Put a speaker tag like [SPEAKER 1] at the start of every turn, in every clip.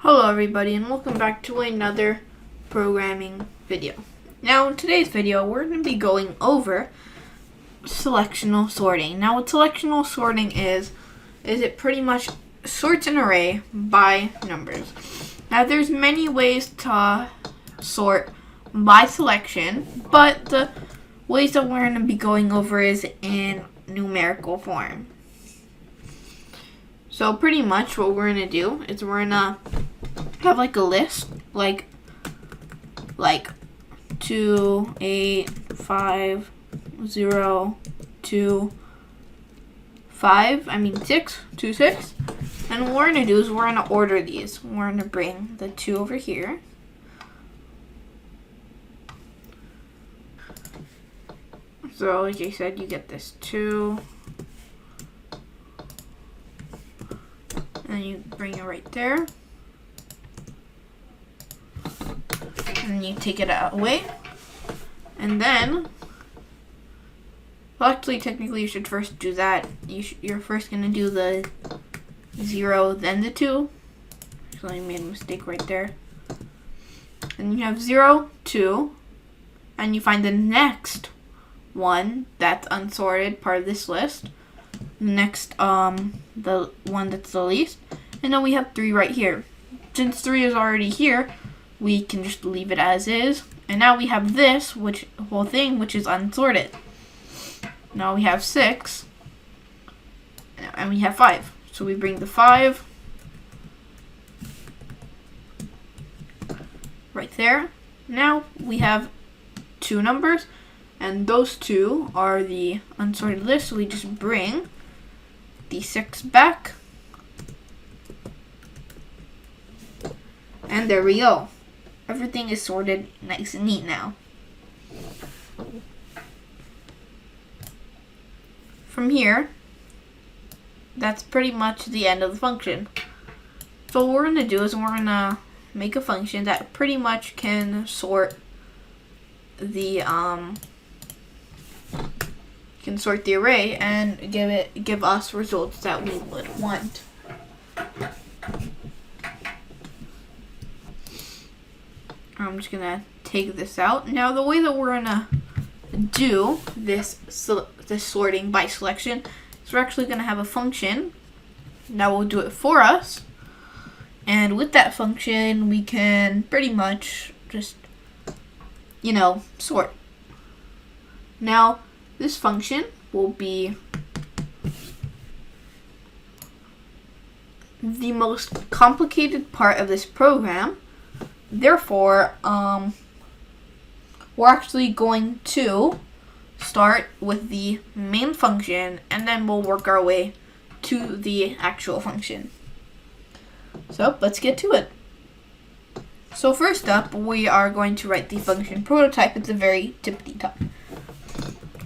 [SPEAKER 1] Hello everybody and welcome back to another programming video. Now in today's video we're going to be going over selectional sorting. Now what selectional sorting is it pretty much sorts an array by numbers. Now there's many ways to sort by selection, but the ways that we're going to be going over is in numerical form. So pretty much what we're going to do is we're going to have like a list, like 2, 8, 5, 0, 2, 5, 6, 2, 6. And what we're going to do is we're going to order these. We're going to bring the 2 over here. So like I said, you get this 2. And you bring it right there. And you take it away. And then, well, actually, technically, you should first do that. You're first going to do the 0, then the 2. So I made a mistake right there. And you have 0, 2. And you find the next one that's unsorted, part of this list. Next, the one that's the least. And then we have 3 right here. Since 3 is already here, we can just leave it as is. And now we have this, whole thing, which is unsorted. Now we have 6. And we have 5. So we bring the 5 right there. Now we have 2 numbers. And those 2 are the unsorted list. So we just bring the 6 back. And there we go. Everything is sorted nice and neat now. From here, that's pretty much the end of the function. So what we're going to do is we're going to make a function that pretty much can sort the array and give us results that we would want. I'm just gonna take this out. Now the way that we're gonna do this sorting by selection is we're actually gonna have a function that will do it for us. And with that function, we can pretty much just, sort. Now, this function will be the most complicated part of this program. Therefore, we're actually going to start with the main function and then we'll work our way to the actual function. So let's get to it. So first up, we are going to write the function prototype at the very tippity top.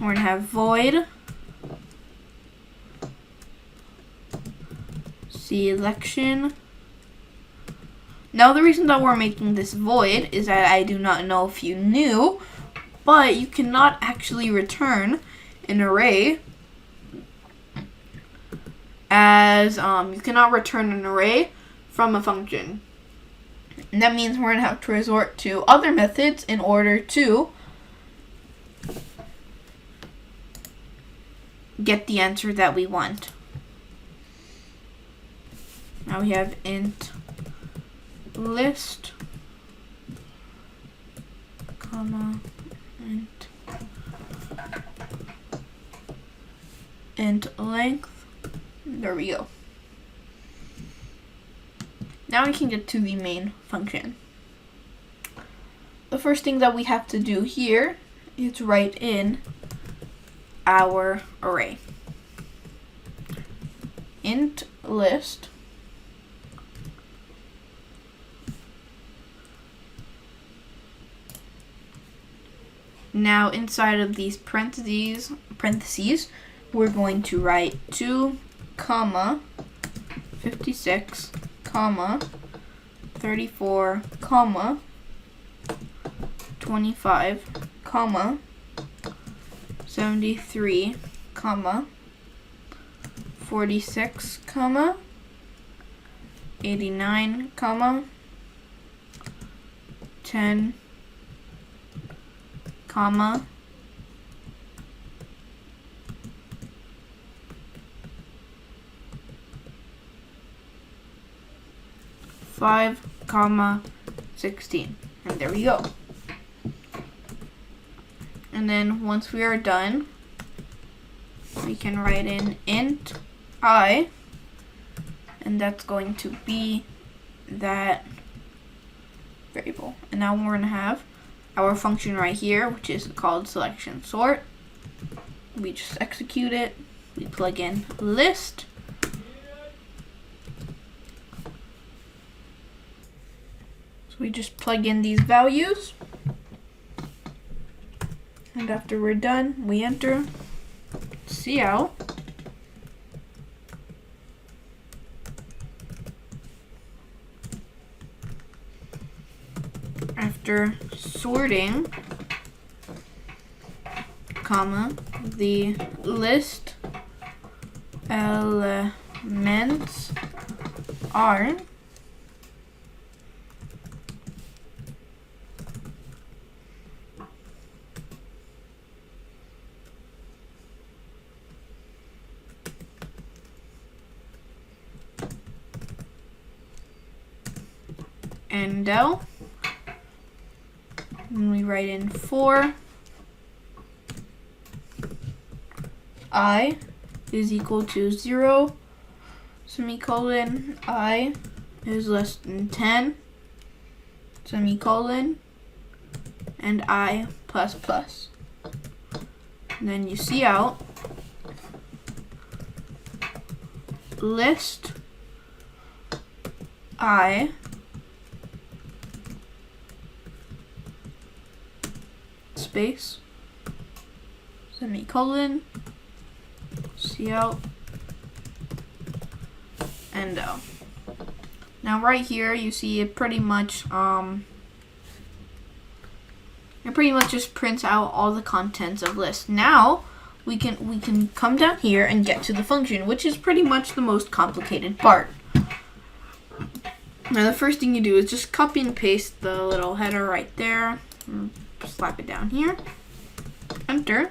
[SPEAKER 1] We're going to have void selection. Now the reason that we're making this void is that I do not know if you knew, but you cannot actually return an array as you cannot return an array from a function. And that means we're going to have to resort to other methods in order to get the answer that we want. Now we have int list, comma, int length. There we go. Now we can get to the main function. The first thing that we have to do here is write in our array. Int list now inside of these parentheses, we're going to write 2, 56, 34, 25, 73, 46, 89, comma 10, comma 5, comma 16. And there we go. And then once we are done, we can write in int I, and that's going to be that variable. And now we're going to have our function right here, which is called selection sort. We just execute it. We plug in list. So we just plug in these values. And after we're done, we enter cout. After sorting, comma, the list elements are and del. And we write in for I is equal to 0, semicolon, I is less than 10, semicolon, and I plus plus. And then you cout list I space, semicolon, cout, and del. Now right here you see it pretty much just prints out all the contents of list. Now we can come down here and get to the function, which is pretty much the most complicated part. Now the first thing you do is just copy and paste the little header right there. Slap it down here, enter,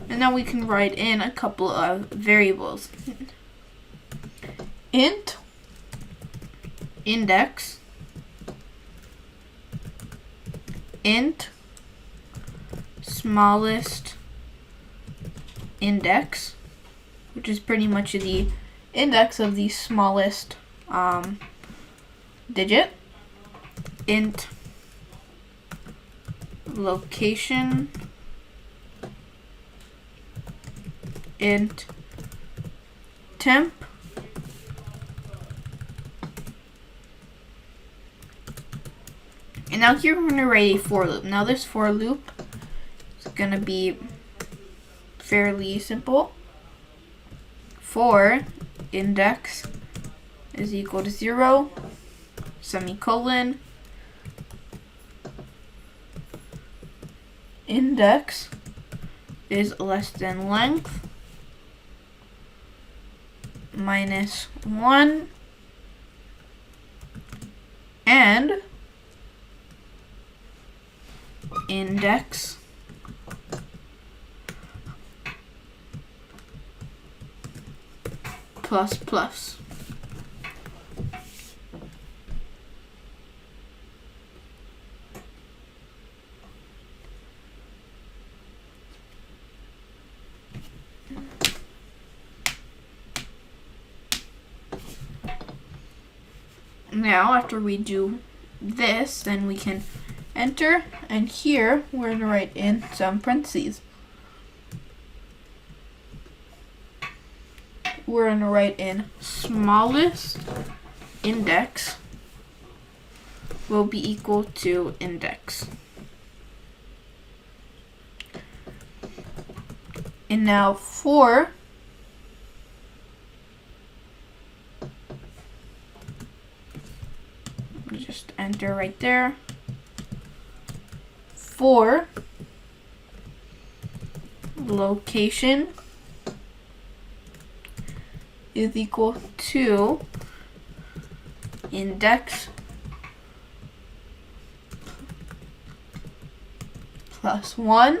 [SPEAKER 1] and now we can write in a couple of variables. Int index, int smallest index, which is pretty much the index of the smallest digit, int location, int temp, and now here we're going to write a for loop. Now this for loop is going to be fairly simple. For index is equal to 0, semicolon, index is less than length minus 1, and index plus plus. Now, after we do this, then we can enter, and here we're going to write in some parentheses. We're going to write in smallest index will be equal to index. And now for just enter right there. For location is equal to index plus 1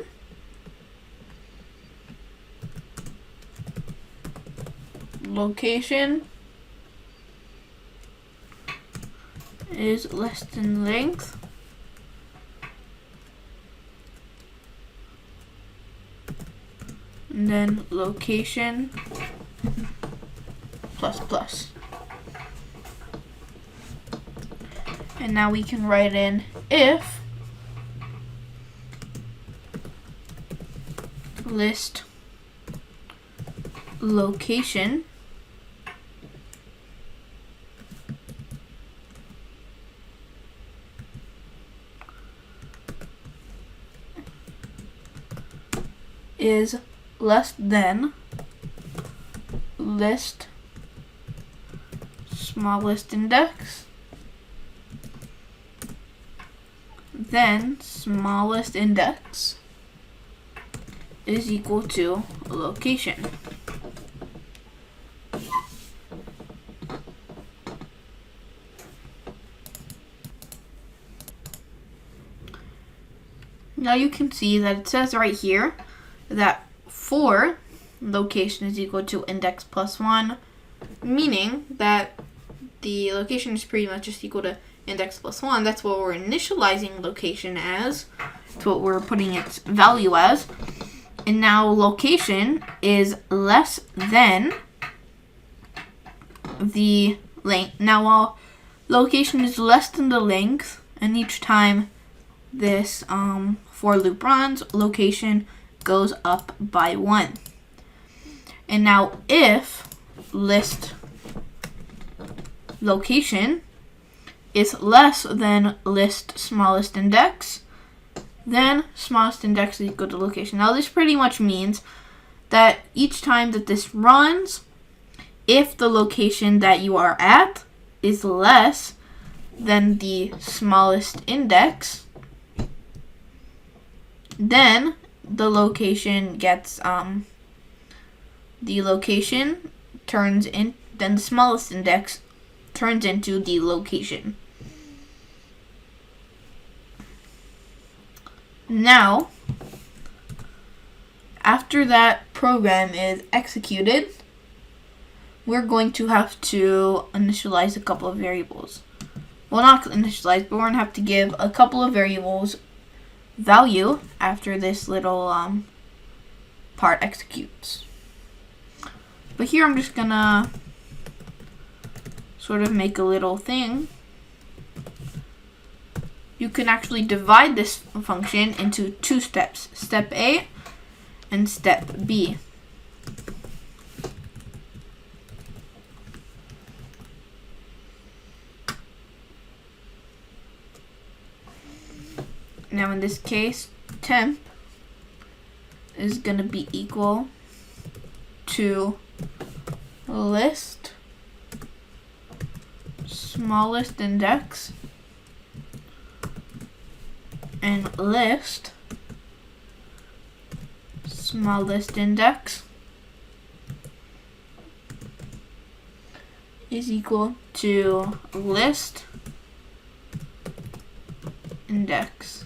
[SPEAKER 1] location is less than length and then location plus plus. And now we can write in if list location is less than list smallest index, then smallest index is equal to location. Now you can see that it says right here that for location is equal to index plus 1, meaning that the location is pretty much just equal to index plus 1. That's what we're initializing location as. That's what we're putting its value as. And now location is less than the length. Now while location is less than the length, and each time this for loop runs, location goes up by 1. And now if list location is less than list smallest index, then smallest index is equal to location. Now this pretty much means that each time that this runs, if the location that you are at is less than the smallest index, then the location gets the location turns in, then the smallest index turns into the location. Now, after that program is executed, we're going to have to initialize a couple of variables. Well, not initialize, but we're going to have to give a couple of variables value after this little part executes. But here I'm just gonna sort of make a little thing. You can actually divide this function into 2 steps, step A and step B. Now in this case, temp is going to be equal to list smallest index and list smallest index is equal to list index.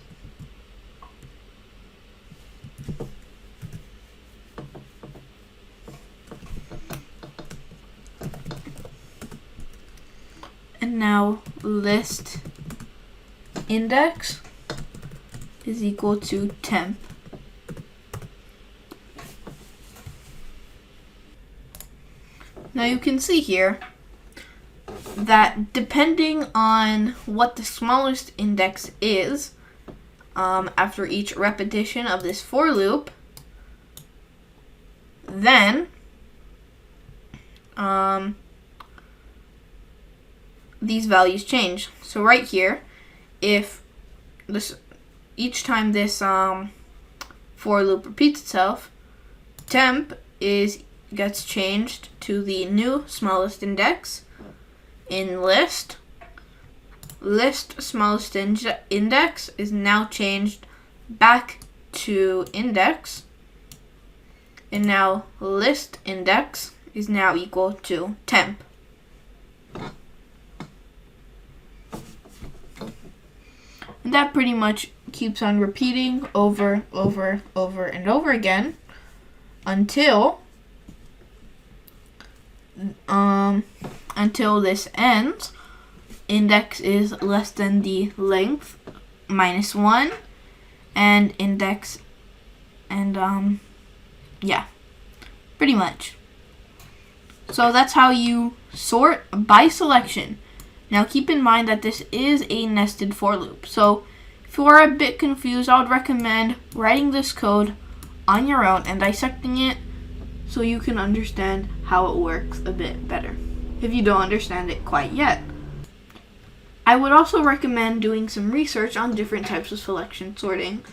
[SPEAKER 1] And now list index is equal to temp. Now you can see here that depending on what the smallest index is, after each repetition of this for loop, then these values change. So right here, if this each time this for loop repeats itself, temp gets changed to the new smallest index. In list smallest index is now changed back to index, and now list index is now equal to temp. that pretty much keeps on repeating over and over again until this ends. Index is less than the length minus 1, and index, and yeah, pretty much. So that's how you sort by selection. Now keep in mind that this is a nested for loop. So if you are a bit confused, I would recommend writing this code on your own and dissecting it so you can understand how it works a bit better, if you don't understand it quite yet. I would also recommend doing some research on different types of selection sorting.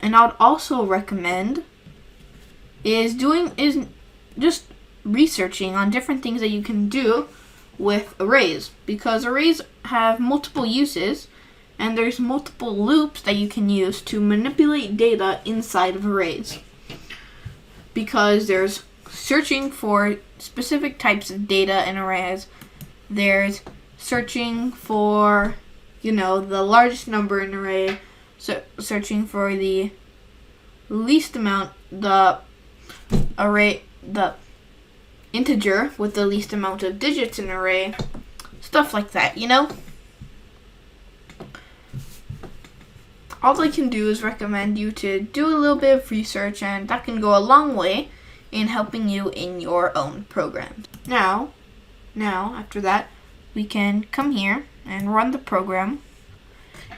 [SPEAKER 1] And I would also recommend is just researching on different things that you can do with arrays, because arrays have multiple uses and there's multiple loops that you can use to manipulate data inside of arrays. Because there's searching for specific types of data in arrays, there's searching for, the largest number in an array, searching for the least amount, the integer with the least amount of digits in an array, stuff like that, All I can do is recommend you to do a little bit of research, and that can go a long way in helping you in your own programs. Now, after that, we can come here and run the program,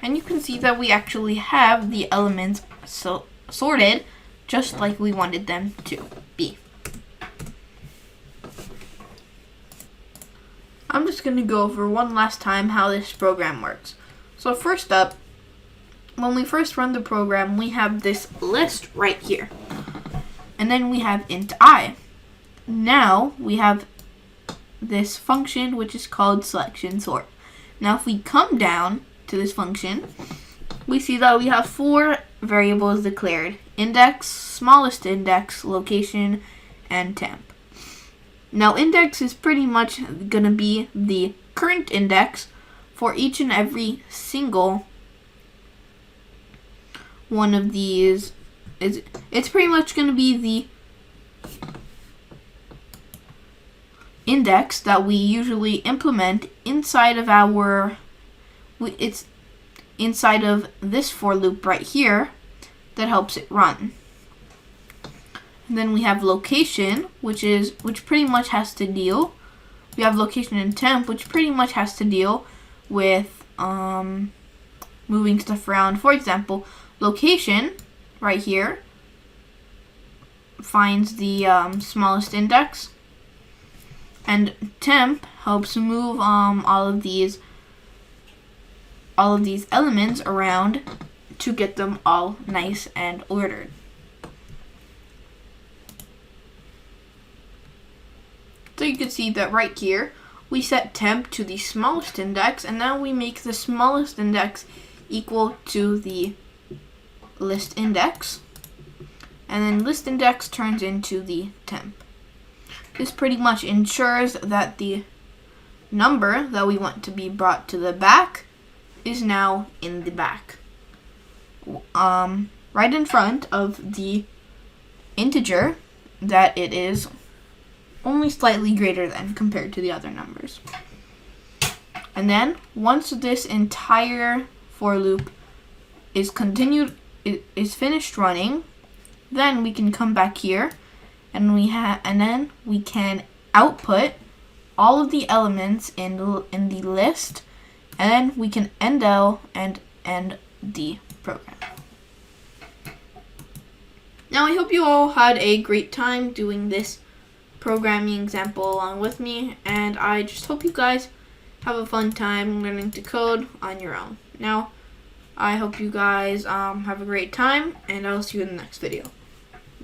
[SPEAKER 1] and you can see that we actually have the elements sorted just like we wanted them to be. I'm just going to go over one last time how this program works. So first up, when we first run the program, we have this list right here. And then we have int I. Now we have this function which is called selection sort. Now if we come down to this function, we see that we have 4 variables declared: index, smallest index, location, and temp. Now index is pretty much going to be the current index for each and every single one of these. It's pretty much going to be the index that we usually implement inside of it's inside of this for loop right here that helps it run. And then we have location, which pretty much has to deal. We have location and temp, which pretty much has to deal with moving stuff around. For example, location right here finds the smallest index, and temp helps move all of these elements around to get them all nice and ordered. So you can see that right here we set temp to the smallest index, and now we make the smallest index equal to the list index, and then list index turns into the temp. This pretty much ensures that the number that we want to be brought to the back is now in the back, right in front of the integer that it is only slightly greater than compared to the other numbers. And then once this entire for loop is finished running, then we can come back here and then we can output all of the elements in the list, and then we can end the program. Now I hope you all had a great time doing this programming example along with me, and I just hope you guys have a fun time learning to code on your own. Now I hope you guys have a great time, and I'll see you in the next video.